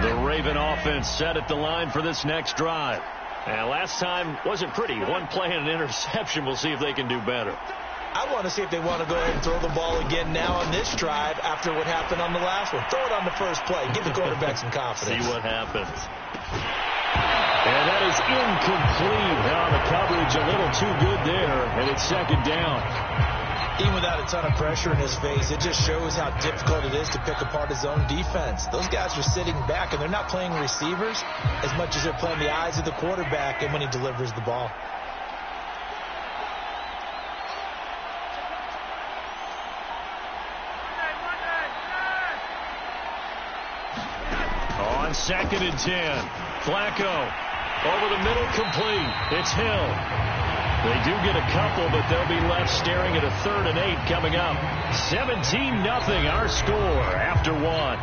The Raven offense set at the line for this next drive. And last time wasn't pretty. One play and an interception. We'll see if they can do better. I want to see if they want to go ahead and throw the ball again now on this drive after what happened on the last one. Throw it on the first play. Give the quarterback some confidence. See what happens. And that is incomplete. Now the coverage a little too good there, and it's second down. Even without a ton of pressure in his face, it just shows how difficult it is to pick apart his own defense. Those guys are sitting back, and they're not playing receivers as much as they're playing the eyes of the quarterback and when he delivers the ball. On 2nd and 10, Flacco over the middle, complete. It's Hill. They do get a couple, but they'll be left staring at a 3rd and 8 coming up. 17-0 our score after one.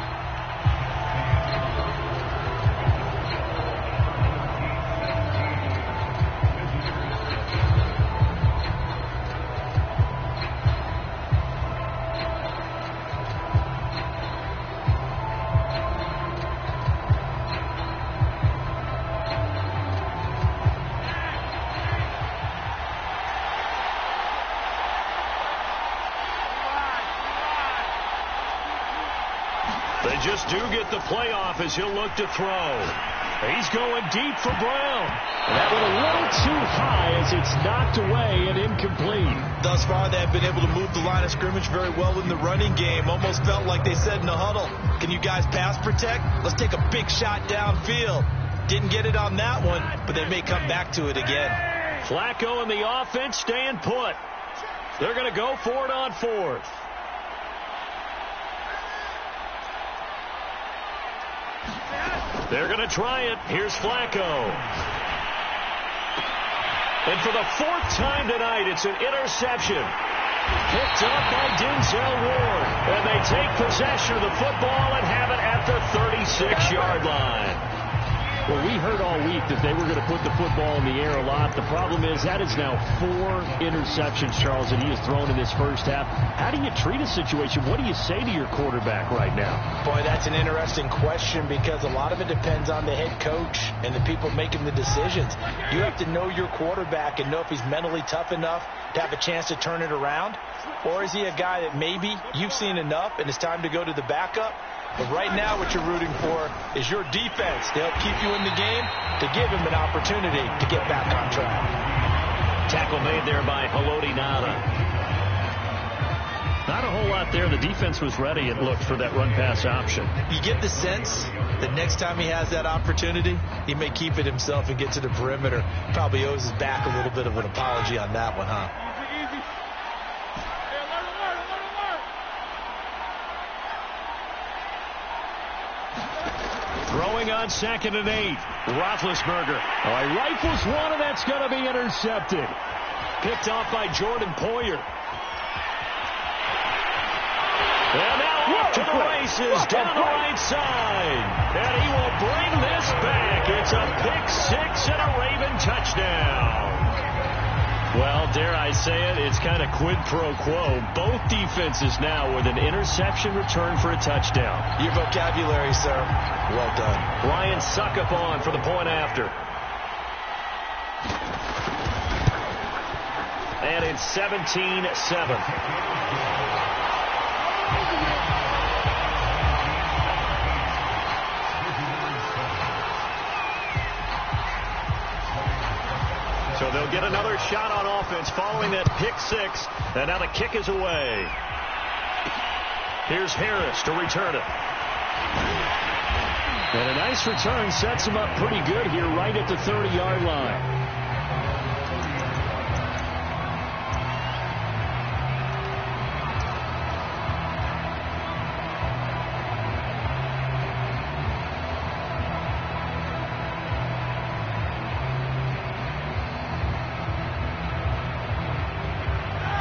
They just do get the playoff as he'll look to throw. He's going deep for Brown. That one a little too high as it's knocked away and incomplete. Thus far, they have been able to move the line of scrimmage very well in the running game. Almost felt like they said in the huddle, can you guys pass protect? Let's take a big shot downfield. Didn't get it on that one, but they may come back to it again. Flacco and the offense staying put. They're going to go for it on 4th. They're going to try it. Here's Flacco. And for the 4th time tonight, it's an interception. Picked up by Denzel Ward. And they take possession of the football and have it at the 36-yard line. Well, we heard all week that they were going to put the football in the air a lot. The problem is that is now 4 interceptions, Charles, that he has thrown in this first half. How do you treat a situation? What do you say to your quarterback right now? Boy, that's an interesting question because a lot of it depends on the head coach and the people making the decisions. You have to know your quarterback and know if he's mentally tough enough to have a chance to turn it around. Or is he a guy that maybe you've seen enough and it's time to go to the backup? But right now what you're rooting for is your defense to help keep you in the game, to give him an opportunity to get back on track. Tackle made there by Haloti Ngata. Not a whole lot there. The defense was ready, it looked, for that run-pass option. You get the sense that next time he has that opportunity, he may keep it himself and get to the perimeter. Probably owes his back a little bit of an apology on that one, huh? Throwing on 2nd and 8. Roethlisberger. Oh, he rifles one, and that's going to be intercepted. Picked off by Jordan Poyer. And now off to the races down the right side. And he will bring this back. It's a pick 6 and a Raven touchdown. Well, dare I say it, it's kind of quid pro quo. Both defenses now with an interception return for a touchdown. Your vocabulary, sir. Well done. Ryan Suckup on for the point after. And it's 17-7. So they'll get another shot on offense following that pick 6. And now the kick is away. Here's Harris to return it. And a nice return sets him up pretty good here right at the 30-yard line.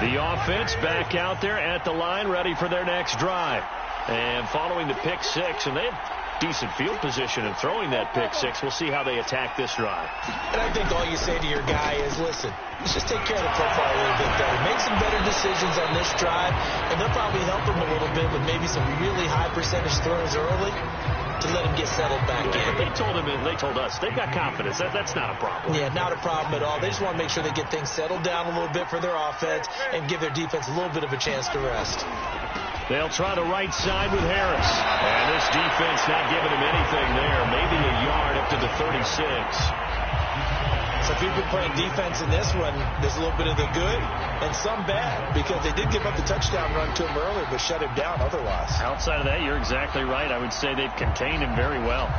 The offense back out there at the line, ready for their next drive. And following the pick 6, and they have decent field position in throwing that pick 6. We'll see how they attack this drive. And I think all you say to your guy is, listen, let's just take care of the football a little bit better. Make some better decisions on this drive, and they'll probably help him a little bit with maybe some really high percentage throws early to let him get settled back in. They told us they've got confidence. That's not a problem. Yeah, not a problem at all. They just want to make sure they get things settled down a little bit for their offense and give their defense a little bit of a chance to rest. They'll try the right side with Harris. And this defense not giving him anything there. Maybe a yard up to the 36. So if you've been playing defense in this one, there's a little bit of the good and some bad, because they did give up the touchdown run to him earlier, but shut him down otherwise. Outside of that, you're exactly right. I would say they've contained him very well.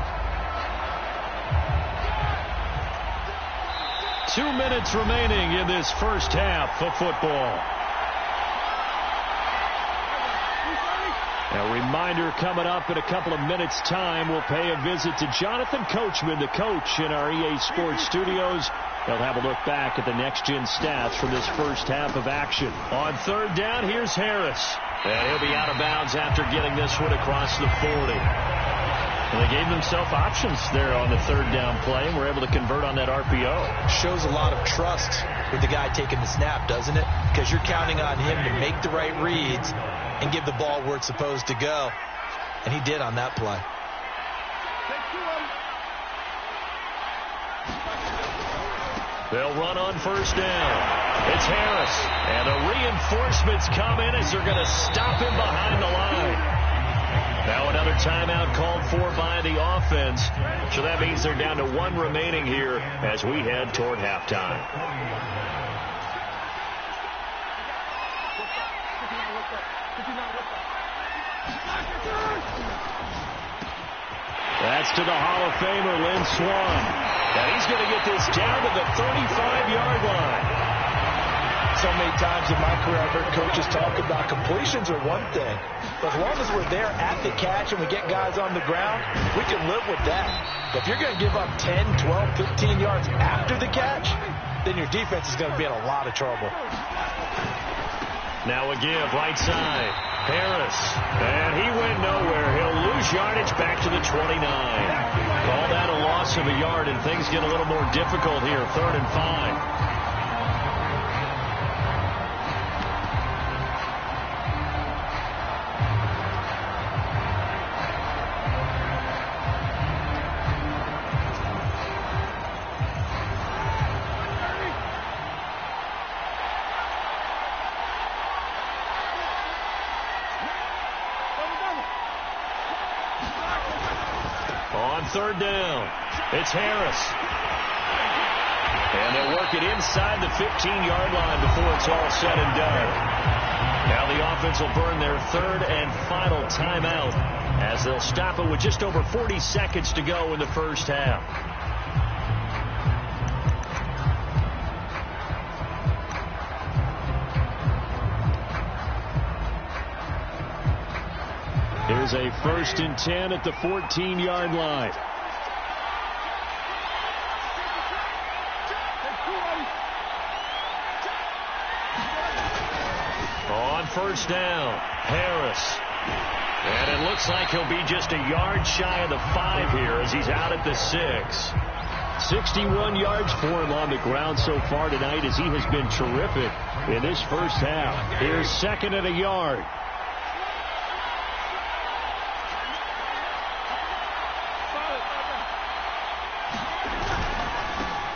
2 minutes remaining in this first half of football. A reminder coming up in a couple of minutes' time. We'll pay a visit to Jonathan Coachman, the coach in our EA Sports studios. They'll have a look back at the next-gen stats from this first half of action. On third down, here's Harris. And he'll be out of bounds after getting this one across the 40. And they gave themselves options there on the third down play, and were able to convert on that RPO. Shows a lot of trust with the guy taking the snap, doesn't it? Because you're counting on him to make the right reads and give the ball where it's supposed to go. And he did on that play. They'll run on first down. It's Harris. And the reinforcements come in as they're going to stop him behind the line. Now another timeout called for by the offense. So that means they're down to 1 remaining here as we head toward halftime. That's to the Hall of Famer, Lynn Swann. And he's going to get this down to the 35-yard line. So many times in my career I've heard coaches talk about completions are one thing. But as long as we're there at the catch and we get guys on the ground, we can live with that. But if you're going to give up 10, 12, 15 yards after the catch, then your defense is going to be in a lot of trouble. Now a give, right side. Harris. And he went nowhere. He'll lose yardage back to the 29. Call that a loss of a yard, and things get a little more difficult here. 3rd and 5. On third down, it's Harris. And they'll work it inside the 15-yard line before it's all said and done. Now the offense will burn their 3rd and final timeout as they'll stop it with just over 40 seconds to go in the first half. Here's a 1st and 10 at the 14-yard line. On first down, Harris. And it looks like he'll be just a yard shy of the 5 here as he's out at the 6. 61 yards for him on the ground so far tonight as he has been terrific in this first half. Here's 2nd and a yard.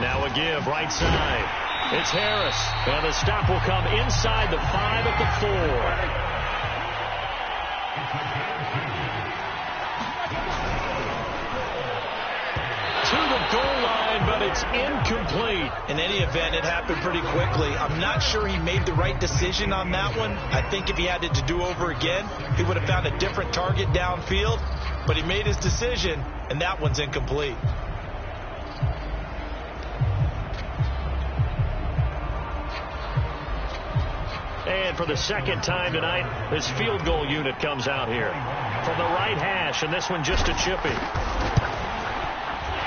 Now a give, right side. It's Harris. And the stop will come inside the 5 at the 4. To the goal line, but it's incomplete. In any event, it happened pretty quickly. I'm not sure he made the right decision on that one. I think if he had it to do over again, he would have found a different target downfield. But he made his decision, and that one's incomplete. And for the 2nd time tonight, this field goal unit comes out here from the right hash, and this one just a chippy.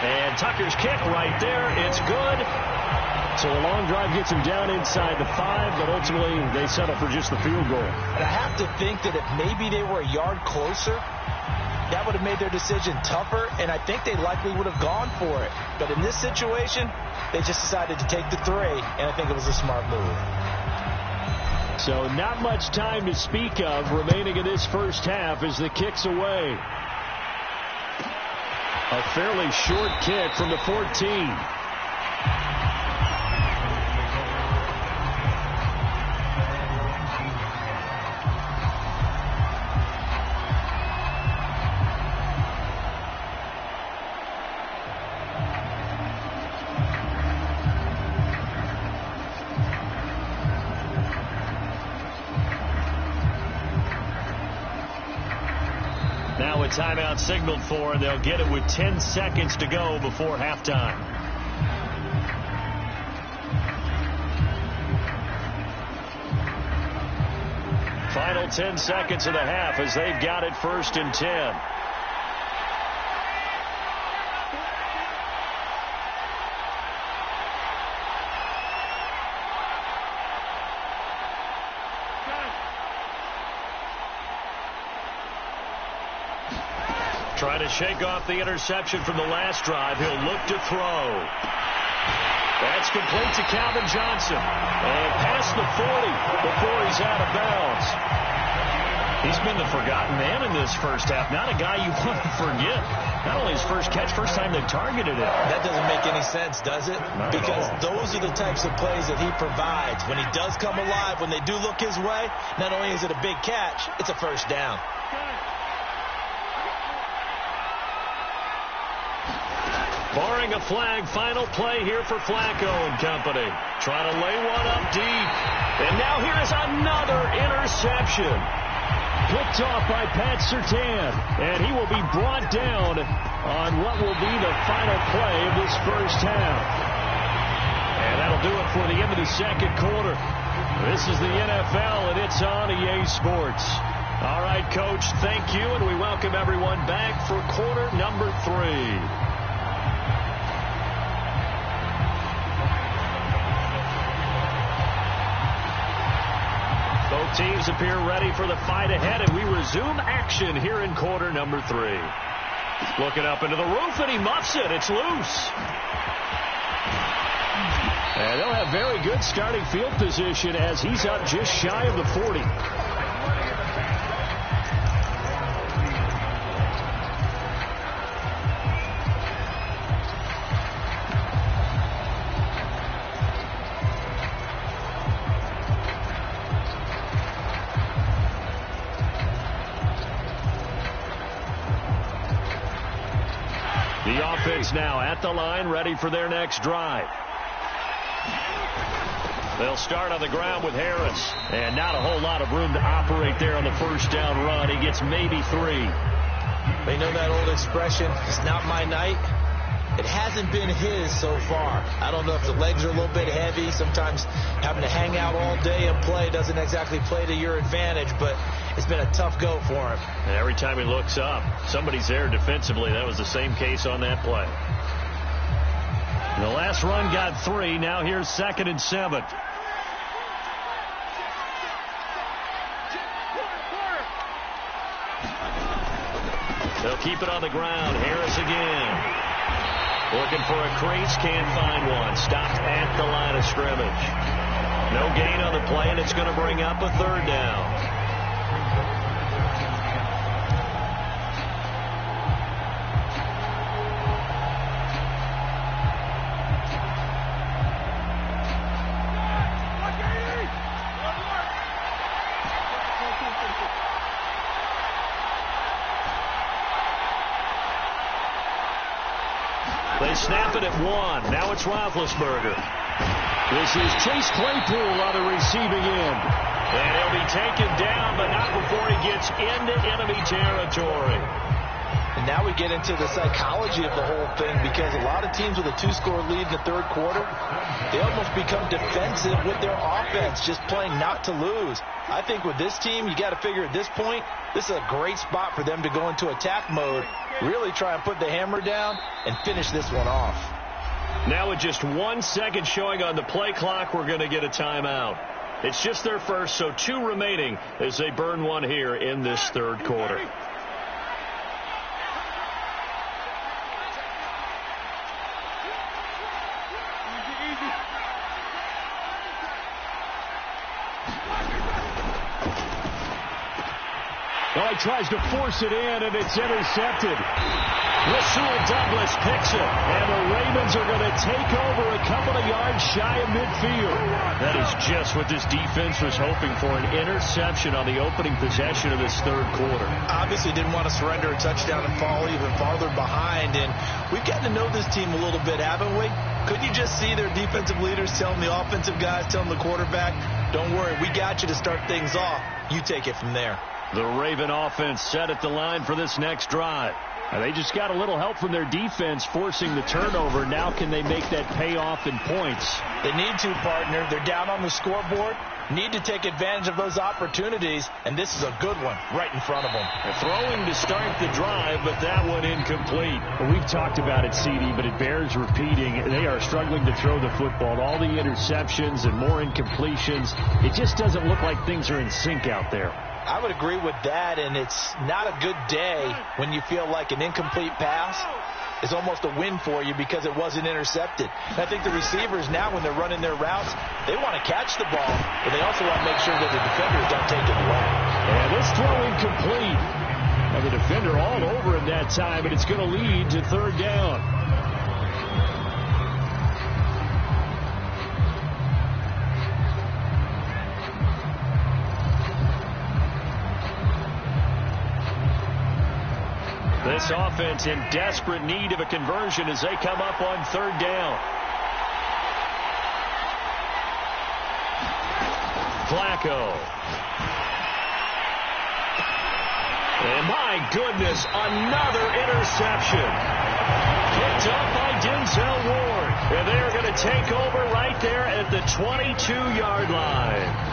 And Tucker's kick right there. It's good. So a long drive gets him down inside the 5, but ultimately they settle for just the field goal. And I have to think that if maybe they were a yard closer, that would have made their decision tougher, and I think they likely would have gone for it. But in this situation, they just decided to take the 3, and I think it was a smart move. So not much time to speak of remaining in this first half as the kick's away. A fairly short kick from the 14. Now a timeout signaled for, and they'll get it with 10 seconds to go before halftime. Final 10 seconds of the half as they've got it 1st and 10. Trying to shake off the interception from the last drive. He'll look to throw. That's complete to Calvin Johnson. And past the 40 before he's out of bounds. He's been the forgotten man in this first half. Not a guy you want to forget. Not only his first catch, first time they targeted him. That doesn't make any sense, does it? Because those are the types of plays that he provides. When he does come alive, when they do look his way, not only is it a big catch, it's a first down. Barring a flag, final play here for Flacco and company. Trying to lay one up deep. And now here is another interception. Picked off by Pat Surtain. And he will be brought down on what will be the final play of this first half. And that'll do it for the end of the second quarter. This is the NFL, and it's on EA Sports. All right, Coach, thank you, and we welcome everyone back for quarter number 3. Both teams appear ready for the fight ahead, and we resume action here in quarter number 3. Looking up into the roof, and he muffs it. It's loose. And they'll have very good starting field position as he's up just shy of the 40. The offense now at the line, ready for their next drive. They'll start on the ground with Harris. And not a whole lot of room to operate there on the first down run. He gets maybe 3. They know that old expression, it's not my night. It hasn't been his so far. I don't know if the legs are a little bit heavy. Sometimes having to hang out all day and play doesn't exactly play to your advantage, but it's been a tough go for him. And every time he looks up, somebody's there defensively. That was the same case on that play. The last run got 3. Now here's 2nd and 7. They'll keep it on the ground. Harris again. Looking for a crease, can't find one. Stopped at the line of scrimmage. No gain on the play, and it's going to bring up a 3rd down. They snap it at 1. Now it's Roethlisberger. This is Chase Claypool on the receiving end. And he'll be taken down, but not before he gets into enemy territory. And now we get into the psychology of the whole thing, because a lot of teams with a 2-score lead in the 3rd quarter, they almost become defensive with their offense, just playing not to lose. I think with this team, you got to figure at this point, this is a great spot for them to go into attack mode, really try and put the hammer down and finish this one off. Now with just 1 second showing on the play clock, we're going to get a timeout. It's just their first, so 2 remaining as they burn one here in this 3rd quarter. Well, he tries to force it in, and it's intercepted. Rasul Douglas picks it, and the Ravens are going to take over a couple of yards shy of midfield. That is just what this defense was hoping for, an interception on the opening possession of this third quarter. Obviously didn't want to surrender a touchdown and fall even farther behind, and we've gotten to know this team a little bit, haven't we? Couldn't you just see their defensive leaders telling the offensive guys, telling the quarterback, don't worry, we got you to start things off. You take it from there. The Raven offense set at the line for this next drive. They just got a little help from their defense forcing the turnover. Now can they make that pay off in points? They need to, partner. They're down on the scoreboard. Need to take advantage of those opportunities, and this is a good one right in front of them. They're throwing to start the drive, but that one incomplete. Well, we've talked about it, CD, but it bears repeating. They are struggling to throw the football. All the interceptions and more incompletions. It just doesn't look like things are in sync out there. I would agree with that, and it's not a good day when you feel like an incomplete pass is almost a win for you because it wasn't intercepted. And I think the receivers now, when they're running their routes, they want to catch the ball, but they also want to make sure that the defenders don't take it away. And this throw incomplete. And the defender all over him that time, and it's going to lead to third down. This offense in desperate need of a conversion as they come up on third down. Flacco. And my goodness, another interception. Picked up by Denzel Ward. And they're going to take over right there at the 22-yard line.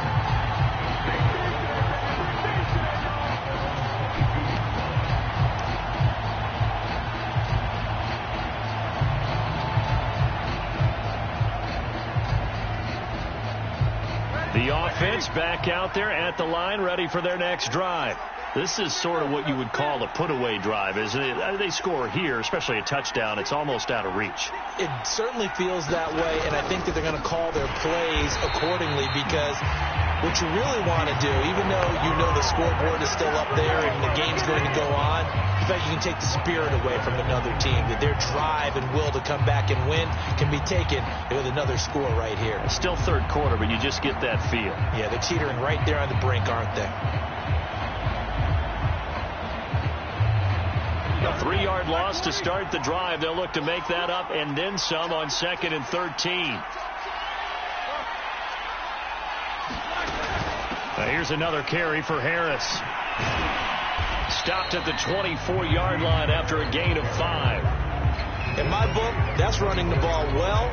The offense back out there at the line, ready for their next drive. This is sort of what you would call a put-away drive, isn't it? They score here, especially a touchdown. It's almost out of reach. It certainly feels that way, and I think that they're going to call their plays accordingly because what you really want to do, even though you know the scoreboard is still up there and the game's going to go on, in fact, you can take the spirit away from another team, that their drive and will to come back and win can be taken with another score right here. It's still third quarter, but you just get that feel. Yeah, they're teetering right there on the brink, aren't they? A 3-yard loss to start the drive. They'll look to make that up and then some on 2nd and 13. Now here's another carry for Harris. Stopped at the 24-yard line after a gain of 5. In my book, that's running the ball well,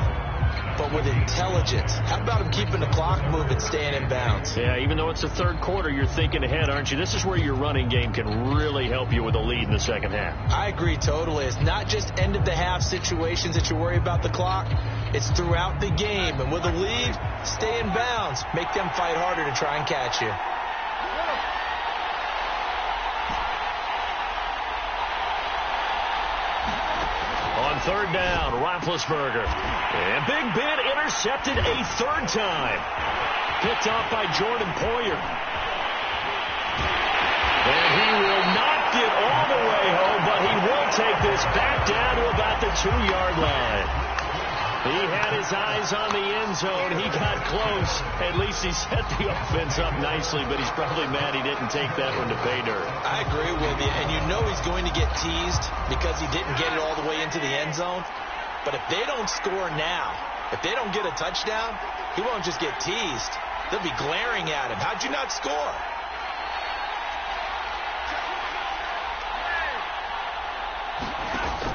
but with intelligence. How about him keeping the clock moving, staying in bounds? Yeah, even though it's the third quarter, you're thinking ahead, aren't you? This is where your running game can really help you with a lead in the second half. I agree totally. It's not just end-of-the-half situations that you worry about the clock. It's throughout the game. And with a lead, stay in bounds. Make them fight harder to try and catch you. On third down, Roethlisberger. And Big Ben intercepted a third time. Picked off by Jordan Poyer. And he will not get all the way home, but he will take this back down to about the 2-yard line. He had his eyes on the end zone. He got close. At least he set the offense up nicely, but he's probably mad he didn't take that one to pay dirt. I agree with you, and you know he's going to get teased because he didn't get it all the way into the end zone. But if they don't score now, if they don't get a touchdown, he won't just get teased. They'll be glaring at him. How'd you not score?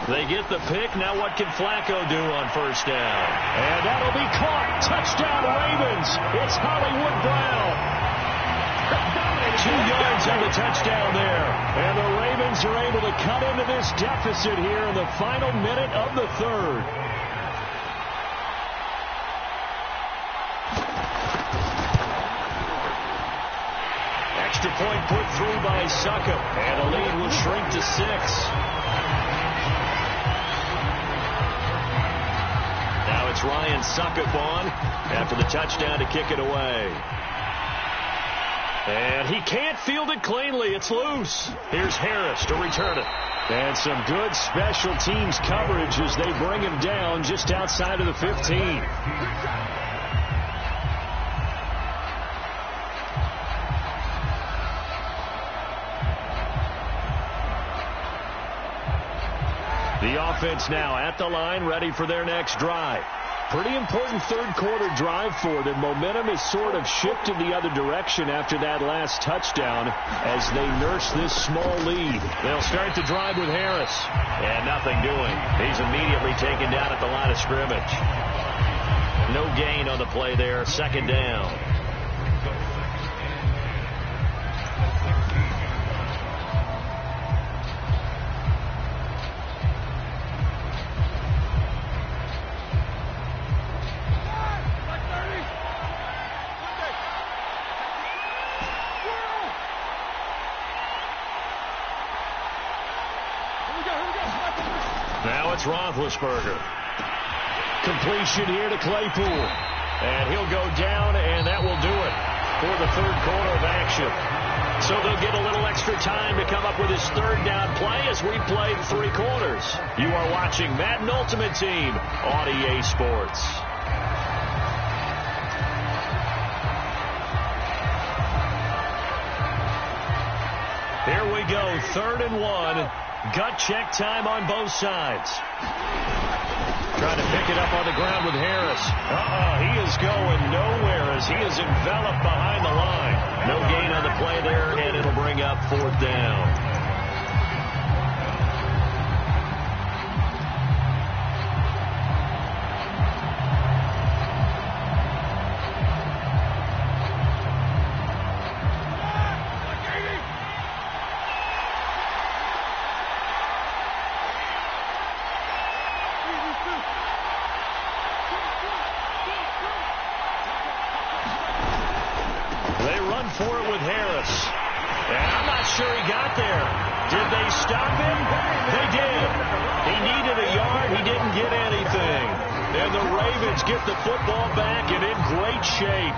They get the pick. Now what can Flacco do on first down? And that'll be caught. Touchdown Ravens. It's Hollywood Brown. 2 yards on the touchdown there. And the Ravens are able to cut into this deficit here in the final minute of the third. Extra point put through by Succop. And the lead will shrink to 6. Now it's Ryan Succop on after the touchdown to kick it away. And he can't field it cleanly. It's loose. Here's Harris to return it. And some good special teams coverage as they bring him down just outside of the 15. The offense now at the line, ready for their next drive. Pretty important third-quarter drive for them. Momentum has sort of shifted the other direction after that last touchdown as they nurse this small lead. They'll start the drive with Harris. And nothing doing. He's immediately taken down at the line of scrimmage. No gain on the play there. Second down. Now it's Roethlisberger. Completion here to Claypool. And he'll go down, and that will do it for the third quarter of action. So they'll get a little extra time to come up with his third down play as we played 3 quarters. You are watching Madden Ultimate Team on EA Sports. Here we go, 3rd and 1. Gut check time on both sides. Trying to pick it up on the ground with Harris. He is going nowhere as he is enveloped behind the line. No gain on the play there, and it'll bring up 4th down. For it with Harris. And I'm not sure he got there. Did they stop him? They did. He needed a yard. He didn't get anything. And the Ravens get the football back and in great shape.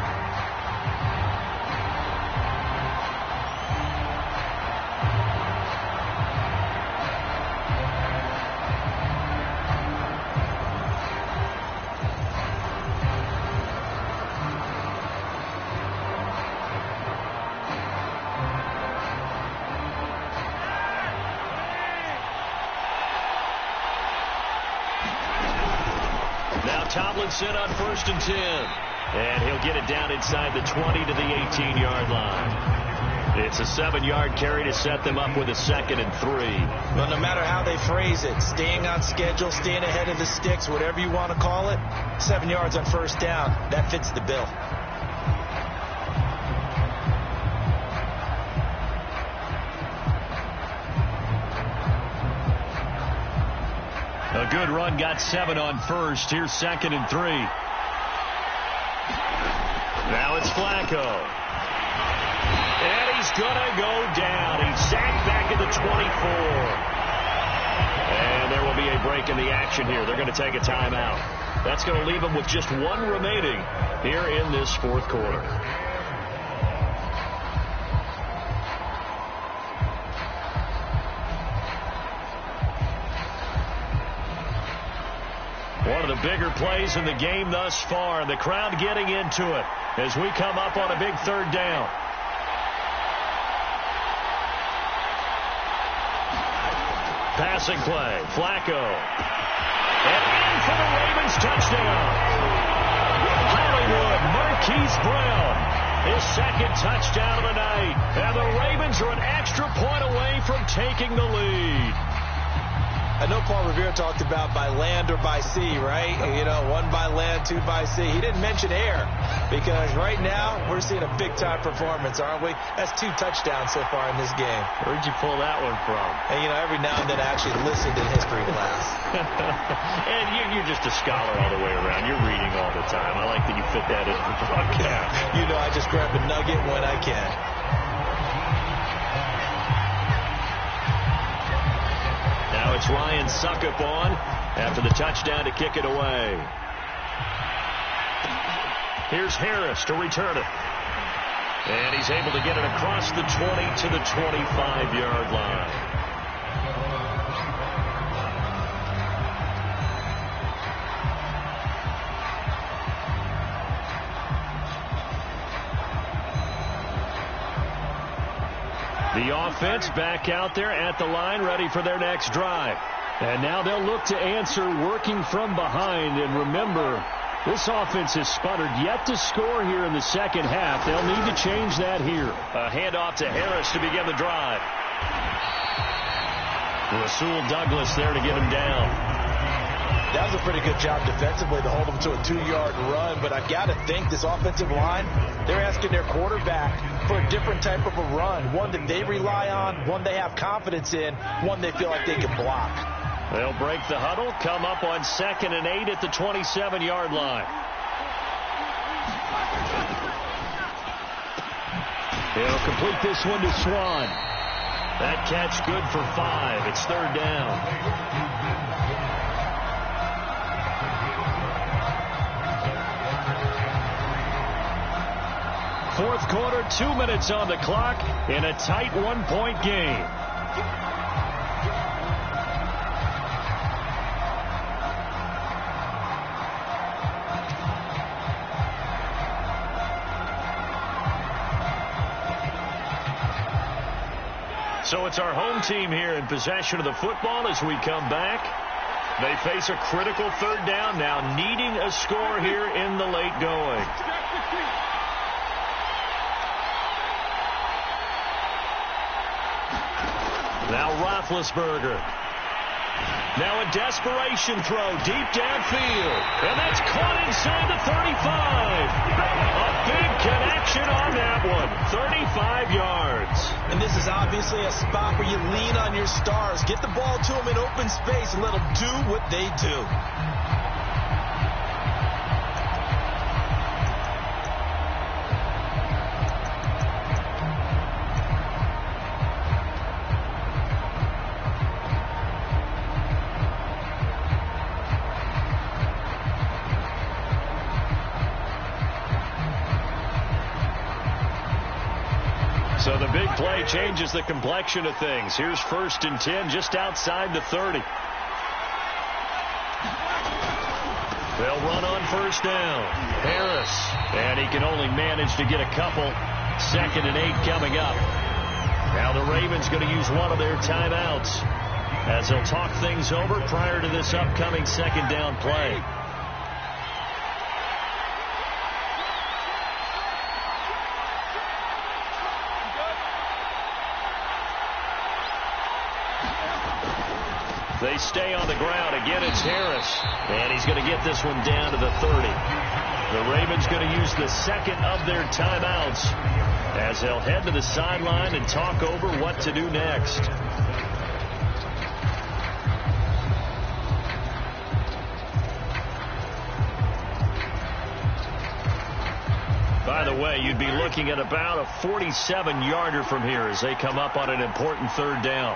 Tomlinson on 1st and 10. And he'll get it down inside the 20 to the 18-yard line. It's a 7-yard carry to set them up with a 2nd and 3. Well, no matter how they phrase it, staying on schedule, staying ahead of the sticks, whatever you want to call it, 7 yards on 1st down, that fits the bill. A good run, got 7 on 1st. Here's 2nd and 3. Now it's Flacco. And he's going to go down. He's sacked back at the 24. And there will be a break in the action here. They're going to take a timeout. That's going to leave them with just 1 remaining here in this 4th quarter. One of the bigger plays in the game thus far, and the crowd getting into it as we come up on a big 3rd down. Passing play, Flacco. And in for the Ravens touchdown. Hollywood, Marquise Brown, his 2nd touchdown of the night. And the Ravens are an extra point away from taking the lead. I know Paul Revere talked about by land or by sea, right? You know, 1 by land, 2 by sea. He didn't mention air because right now we're seeing a big-time performance, aren't we? That's 2 touchdowns so far in this game. Where'd you pull that one from? And, you know, every now and then I actually listened in history class. And you're just a scholar all the way around. You're reading all the time. I like that you fit that in the broadcast. You know, I just grab a nugget when I can. Now it's Ryan Suckup on after the touchdown to kick it away. Here's Harris to return it. And he's able to get it across the 20 to the 25-yard line. The offense back out there at the line, ready for their next drive. And now they'll look to answer working from behind. And remember, this offense has sputtered yet to score here in the second half. They'll need to change that here. A handoff to Harris to begin the drive. Rasul Douglas there to get him down. That was a pretty good job defensively to hold him to a 2-yard run, but I've got to think this offensive line, they're asking their quarterback for a different type of a run, one that they rely on, one they have confidence in, one they feel like they can block. They'll break the huddle, come up on 2nd and 8 at the 27-yard line. He'll complete this one to Swan. That catch good for 5. It's 3rd down. Fourth quarter, 2 minutes on the clock in a tight 1-point game. So it's our home team here in possession of the football as we come back. They face a critical 3rd down now, needing a score here in the late going. Now Roethlisberger. Now a desperation throw deep downfield. And that's caught inside the 35. A big connection on that one. 35 yards. And this is obviously a spot where you lean on your stars. Get the ball to them in open space and let them do what they do. So the big play changes the complexion of things. Here's 1st and 10 just outside the 30. They'll run on 1st down. Harris. And he can only manage to get a couple. 2nd and 8 coming up. Now the Ravens going to use one of their timeouts as they'll talk things over prior to this upcoming 2nd down play. They stay on the ground. Again, it's Harris. And he's going to get this one down to the 30. The Ravens going to use the 2nd of their timeouts as they'll head to the sideline and talk over what to do next. By the way, you'd be looking at about a 47-yarder from here as they come up on an important 3rd down.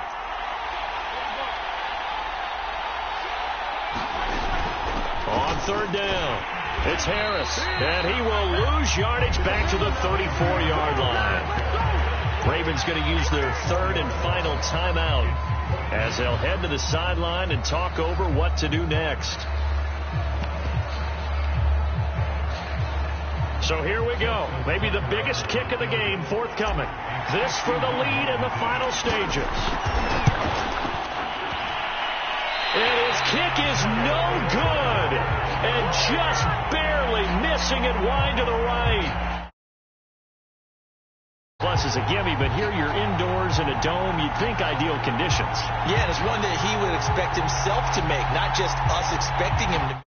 On 3rd down, it's Harris, and he will lose yardage back to the 34-yard line. Ravens going to use their 3rd and final timeout as they'll head to the sideline and talk over what to do next. So here we go. Maybe the biggest kick of the game forthcoming. This for the lead in the final stages. And his kick is no good. And just barely missing it wide to the right. Plus is a gimme, but here you're indoors in a dome. You'd think ideal conditions. Yeah, and it's one that he would expect himself to make, not just us expecting him to.